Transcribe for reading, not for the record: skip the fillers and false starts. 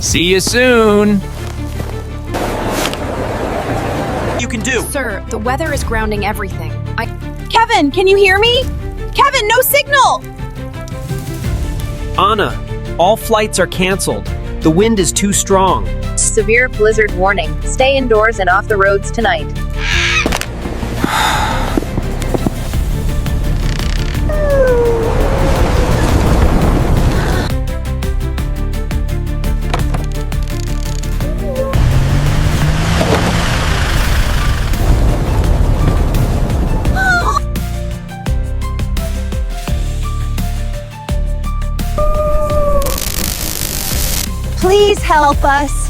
See you soon. You can do. Sir, the weather is grounding everything. Kevin, can you hear me? Kevin, no signal! Anna, all flights are canceled. The wind is too strong. Severe blizzard warning. Stay indoors and off the roads tonight. Please help us.